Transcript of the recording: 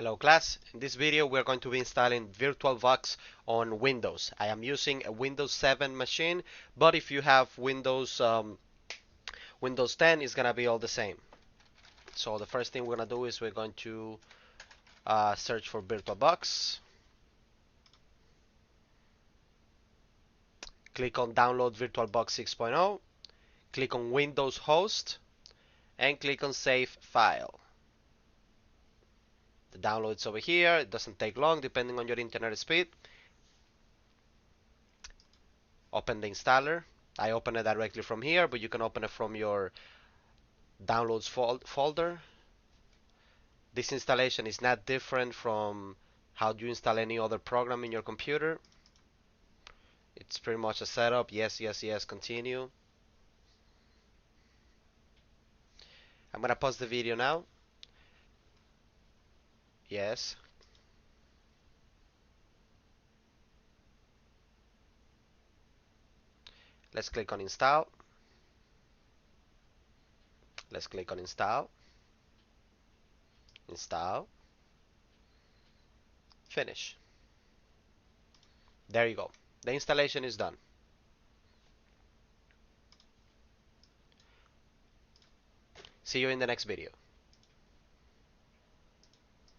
Hello class, in this video we're going to be installing VirtualBox on Windows. I am using a Windows 7 machine, but if you have Windows 10, it's gonna be all the same. So the first thing we're gonna do is we're going to search for VirtualBox. Click on download VirtualBox 6.0, click on Windows host, and click on save file. The download's over here. It doesn't take long depending on your internet speed. Open the installer. I open it directly from here, but you can open it from your downloads folder. This installation is not different from how you install any other program in your computer. It's pretty much a setup. Yes, yes, yes, continue. I'm gonna pause the video now. Yes. Let's click on install. Let's click on install. Install. Finish. There you go. The installation is done. See you in the next video.